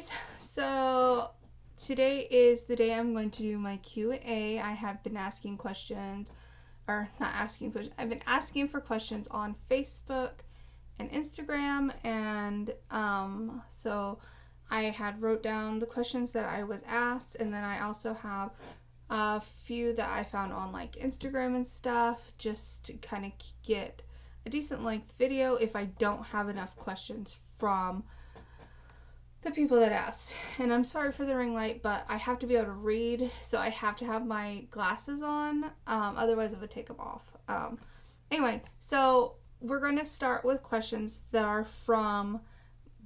guys, so today is the day I'm going to do my Q&A. I have been asking questions, or not asking questions, I've been asking for questions on Facebook and Instagram, and so I had wrote down the questions that I was asked, and then I also have a few that I found on like Instagram and stuff, just to kind of get a decent length video if I don't have enough questions from the people that asked. And I'm sorry for the ring light, but I have to be able to read, so I have to have my glasses on, otherwise I would take them off. Anyway, so we're going to start with questions that are from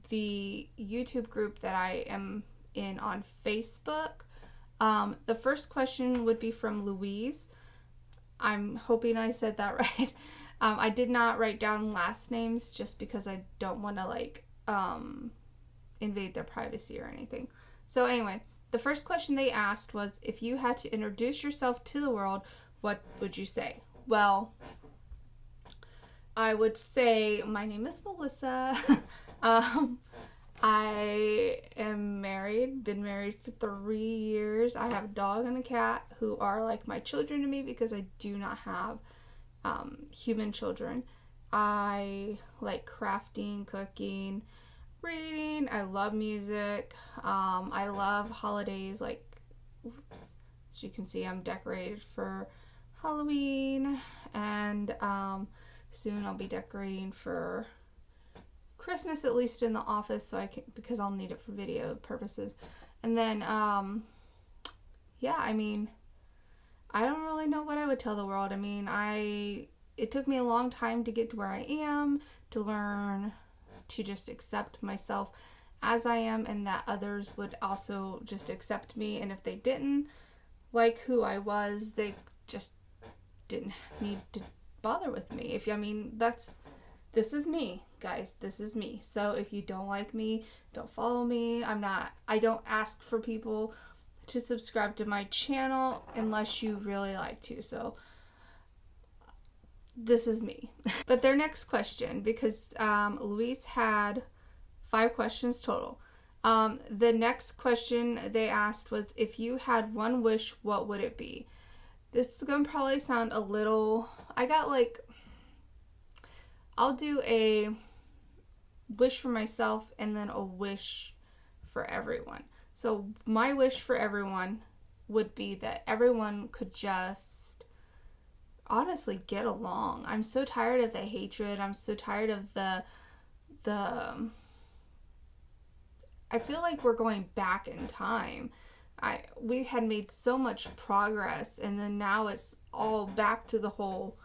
the YouTube group that I am in on Facebook. The first question would be from Louise. I'm hoping I said that right. I did not write down last names just because I don't want to invade their privacy or anything. So anyway, the first question they asked was, if you had to introduce yourself to the world, what would you say? Well, I would say my name is Melissa. I am married, been married for 3 years. I have a dog and a cat who are like my children to me because I do not have human children. I like crafting, cooking, reading. I love music. I love holidays. Like, as you can see, I'm decorated for Halloween, and soon I'll be decorating for Christmas, at least in the office, so I can, because I'll need it for video purposes. And then yeah, I mean, I don't really know what I would tell the world. I mean, it took me a long time to get to where I am, to learn to just accept myself as I am, and that others would also just accept me, and if they didn't like who I was, they just didn't need to bother with me. This is me, guys. This is me. So if you don't like me, don't follow me. I don't ask for people to subscribe to my channel unless you really like to. So this is me. But their next question, because Louise had 5 questions total. The next question they asked was, if you had one wish, what would it be? This is going to probably sound a little... I'll do a wish for myself and then a wish for everyone. So my wish for everyone would be that everyone could just honestly get along. I'm so tired of the hatred. I'm so tired of the I feel like we're going back in time. We had made so much progress, and then now it's all back to the whole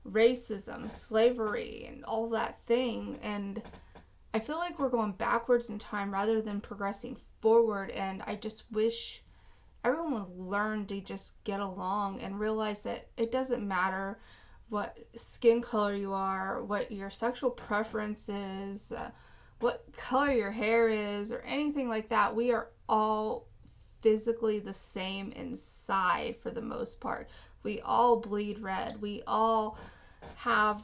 racism, slavery, and all that thing. And I feel like we're going backwards in time rather than progressing forward. And I just wish everyone would learn to just get along and realize that it doesn't matter what skin color you are, what your sexual preference is, what color your hair is, or anything like that. We are all physically the same inside for the most part. We all bleed red. We all have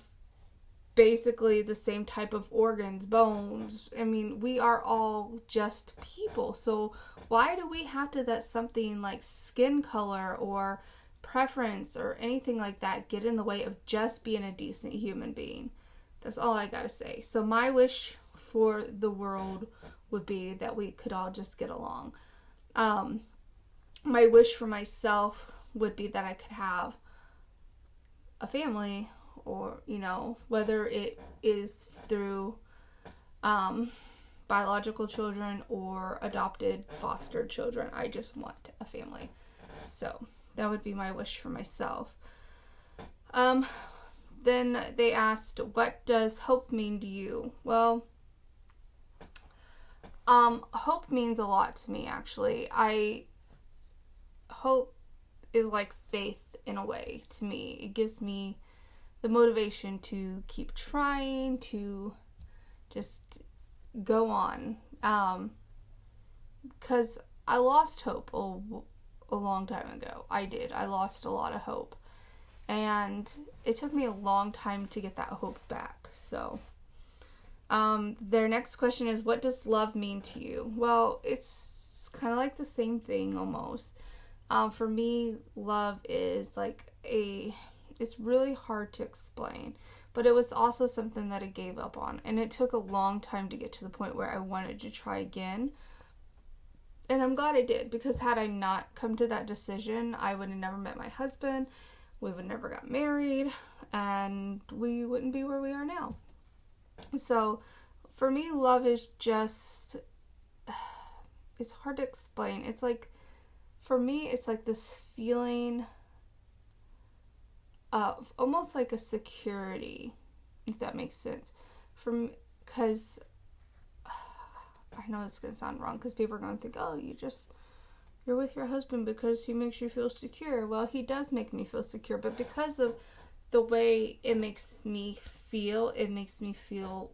basically the same type of organs, bones. I mean, we are all just people. So why do we have to let something like skin color or preference or anything like that get in the way of just being a decent human being? That's all I gotta say. So my wish for the world would be that we could all just get along. My wish for myself would be that I could have a family, or, whether it is through biological children or adopted, fostered children. I just want a family. So that would be my wish for myself. Then they asked, what does hope mean to you? Well, hope means a lot to me, actually. Hope is like faith in a way to me. It gives me the motivation to keep trying, to just go on. Because I lost hope a long time ago. I did. I lost a lot of hope. And it took me a long time to get that hope back. So, Their next question is, what does love mean to you? Well, it's kind of like the same thing almost. For me, love is like it's really hard to explain, but it was also something that I gave up on, and it took a long time to get to the point where I wanted to try again. And I'm glad I did, because had I not come to that decision, I would have never met my husband, we would never got married, and we wouldn't be where we are now. So for me, love is just, it's hard to explain. It's like, for me, it's like this feeling of almost like a security, if that makes sense. Because I know it's going to sound wrong, because people are going to think, oh, you're with your husband because he makes you feel secure. Well, he does make me feel secure, but because of the way it makes me feel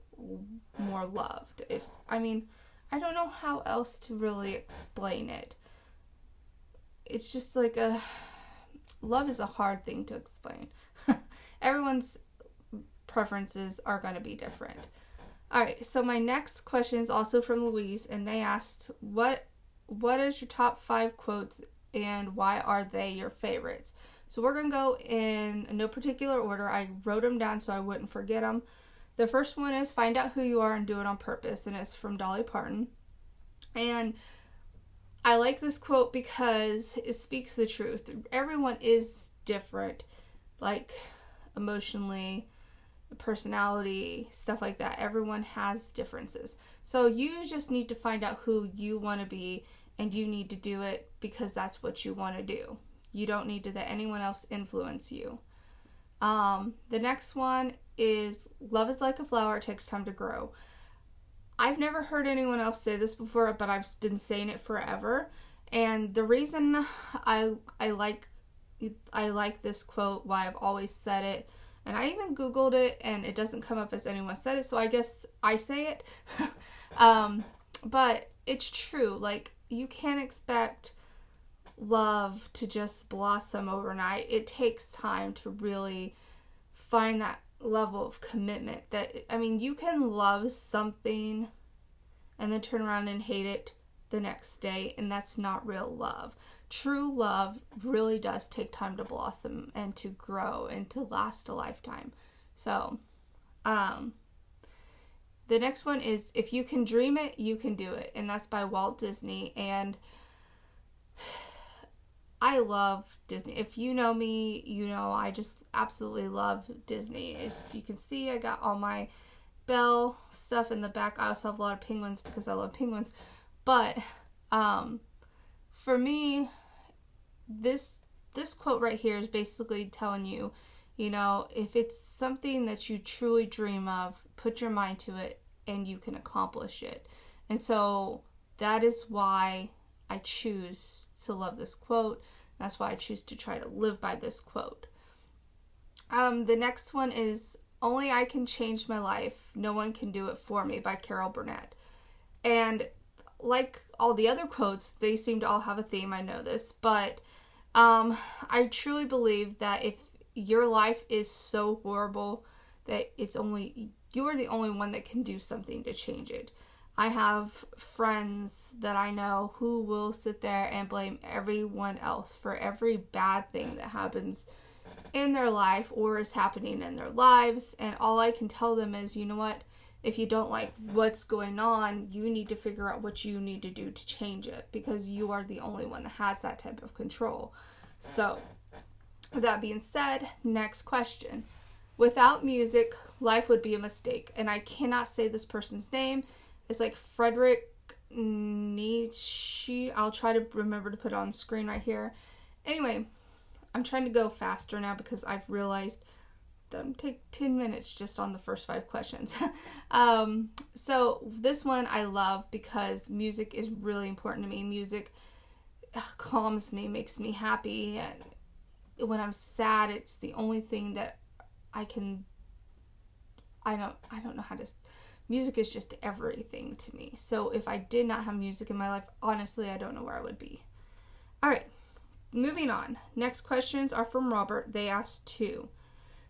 more loved. I don't know how else to really explain it. It's just like love is a hard thing to explain. Everyone's preferences are going to be different. All right, so my next question is also from Louise, and they asked, what is your top 5 quotes and why are they your favorites? So we're going to go in no particular order. I wrote them down so I wouldn't forget them. The first one is, find out who you are and do it on purpose, and it's from Dolly Parton. And I like this quote because it speaks the truth. Everyone is different, like emotionally, personality, stuff like that. Everyone has differences. So you just need to find out who you want to be, and you need to do it because that's what you want to do. You don't need to let anyone else influence you. The next one is, love is like a flower, it takes time to grow. I've never heard anyone else say this before, but I've been saying it forever. And the reason I like this quote, why I've always said it, and I even Googled it, and it doesn't come up as anyone said it, so I guess I say it. But it's true. Like, you can't expect love to just blossom overnight. It takes time to really find that level of commitment. You can love something and then turn around and hate it the next day, and that's not real love. True love really does take time to blossom and to grow and to last a lifetime. So, the next one is, if you can dream it, you can do it. And that's by Walt Disney. And I love Disney. If you know me, you know I just absolutely love Disney. If you can see, I got all my Belle stuff in the back. I also have a lot of penguins because I love penguins. But for me, this quote right here is basically telling you, if it's something that you truly dream of, put your mind to it and you can accomplish it. And so that is why I choose to love this quote. That's why I choose to try to live by this quote. The next one is, only I can change my life. No one can do it for me, by Carol Burnett. And like all the other quotes, they seem to all have a theme. I know this, but I truly believe that if your life is so horrible that you are the only one that can do something to change it. I have friends that I know who will sit there and blame everyone else for every bad thing that happens in their life or is happening in their lives. And all I can tell them is, you know what? If you don't like what's going on, you need to figure out what you need to do to change it, because you are the only one that has that type of control. So, with that being said, next question. Without music, life would be a mistake. And I cannot say this person's name. It's like Frederick Nietzsche. I'll try to remember to put it on screen right here. Anyway, I'm trying to go faster now because I've realized that I'm take 10 minutes just on the first 5 questions. So this one I love because music is really important to me. Music calms me, makes me happy, and when I'm sad, it's the only thing that I don't know how to. Music is just everything to me. So if I did not have music in my life, honestly, I don't know where I would be. All right, moving on. Next questions are from Robert. They asked 2.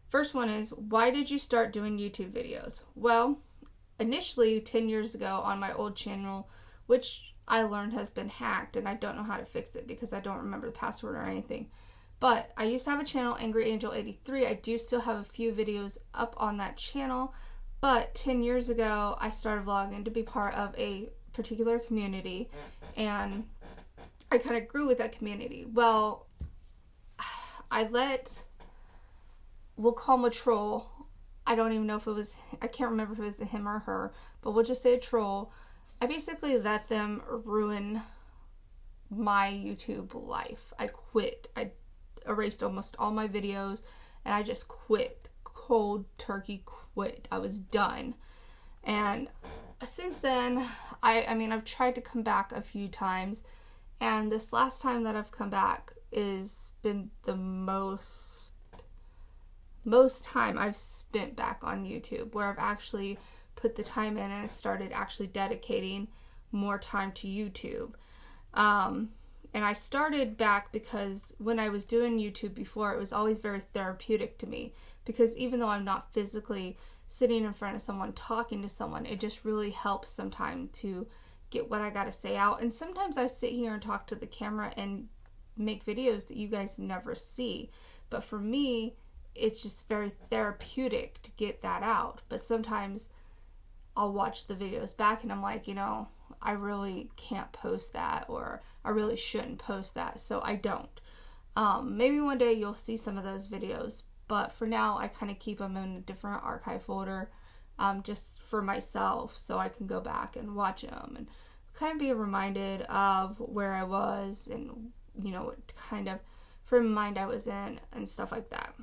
First one is, why did you start doing YouTube videos? Well, initially 10 years ago on my old channel, which I learned has been hacked, and I don't know how to fix it because I don't remember the password or anything. But I used to have a channel, Angry Angel 83. I do still have a few videos up on that channel, but 10 years ago I started vlogging to be part of a particular community, and I kind of grew with that community. Well, we'll call him a troll. I don't even know if it was, I can't remember if it was him or her, but we'll just say a troll. I basically let them ruin my YouTube life. I quit. I erased almost all my videos, and I just quit. Cold turkey quit. I was done. And since then, I've tried to come back a few times, and this last time that I've come back has been the most time I've spent back on YouTube, where I've actually put the time in and started actually dedicating more time to YouTube. And I started back because when I was doing YouTube before, it was always very therapeutic to me, because even though I'm not physically sitting in front of someone talking to someone, it just really helps sometimes to get what I got to say out. And sometimes I sit here and talk to the camera and make videos that you guys never see, but for me it's just very therapeutic to get that out. But sometimes I'll watch the videos back and I'm like, I really can't post that, or I really shouldn't post that, so I don't. Maybe one day you'll see some of those videos, but for now I kind of keep them in a different archive folder, just for myself, so I can go back and watch them and kind of be reminded of where I was and what kind of frame of mind I was in and stuff like that.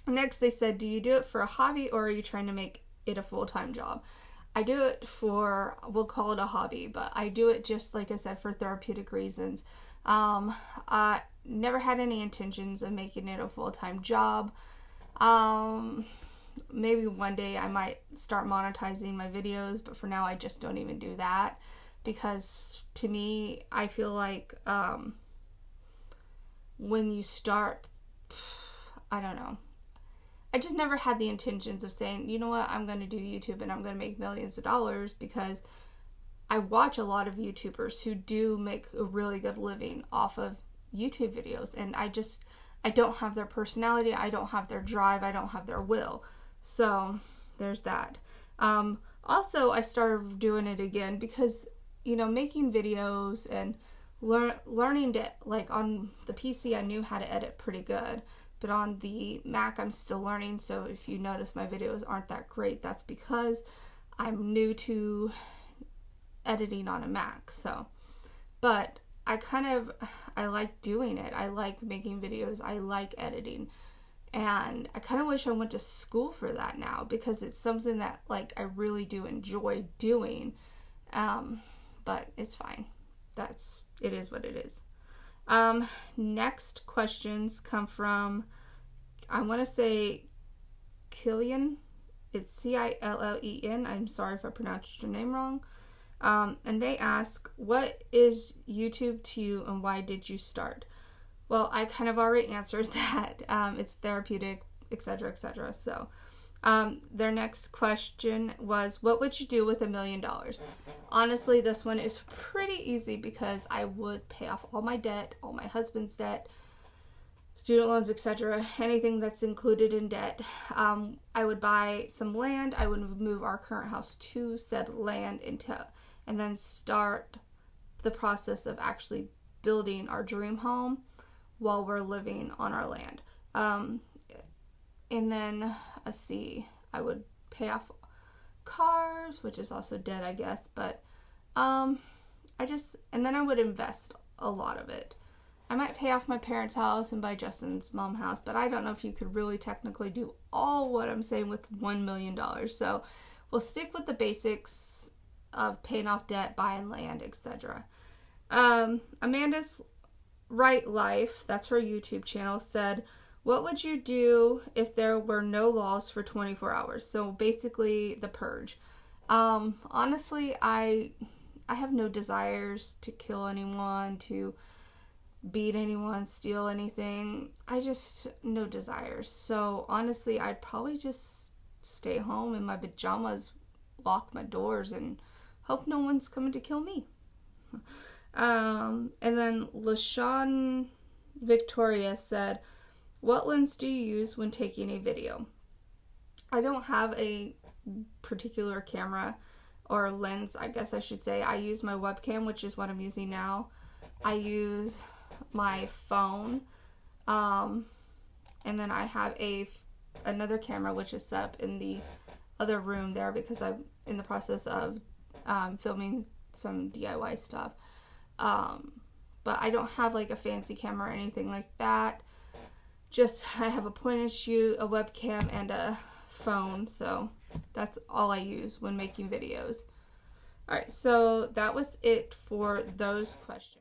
Next they said, do you do it for a hobby or are you trying to make it a full-time job? I do it for, we'll call it a hobby, but I do it just, like I said, for therapeutic reasons. I never had any intentions of making it a full-time job. Maybe one day I might start monetizing my videos, but for now I just don't even do that, because to me, I feel like when you start, I don't know. I just never had the intentions of saying, you know what, I'm going to do YouTube and I'm going to make millions of dollars, because I watch a lot of YouTubers who do make a really good living off of YouTube videos, and I don't have their personality, I don't have their drive, I don't have their will. So there's that. Also, I started doing it again because, making videos and learning to, like, on the PC I knew how to edit pretty good, but on the Mac I'm still learning. So if you notice my videos aren't that great, that's because I'm new to editing on a Mac. So, but I like doing it. I like making videos. I like editing. And I kind of wish I went to school for that now, because it's something that, like, I really do enjoy doing. But it's fine. It is what it is. Next questions come from, I want to say Killian. It's Cillen. I'm sorry if I pronounced your name wrong. And they ask, what is YouTube to you and why did you start? Well, I kind of already answered that. It's therapeutic, etc., etc. So, their next question was, what would you do with $1 million? Honestly, this one is pretty easy, because I would pay off all my debt, all my husband's debt, student loans, etc., anything that's included in debt. I would buy some land. I would move our current house to said land and then start the process of actually building our dream home while we're living on our land. And then, let's see, I would pay off cars, which is also debt, I guess, but and then I would invest a lot of it. I might pay off my parents' house and buy Justin's mom's house, but I don't know if you could really technically do all what I'm saying with $1 million. So we'll stick with the basics of paying off debt, buying land, etc. Amanda's Right Life, that's her YouTube channel, said, what would you do if there were no laws for 24 hours? So basically the purge. Honestly, I have no desires to kill anyone, to beat anyone, steal anything. No desires. So honestly, I'd probably just stay home in my pajamas lock my doors and hope no one's coming to kill me. And then LaShawn Victoria said, what lens do you use when taking a video? I don't have a particular camera or lens, I guess I should say. I use my webcam, which is what I'm using now. I use my phone, and then I have another camera which is set up in the other room there because I'm in the process of filming some DIY stuff. But I don't have like a fancy camera or anything like that. Just I have a point and shoot, a webcam, and a phone, so that's all I use when making videos. Alright, so that was it for those questions.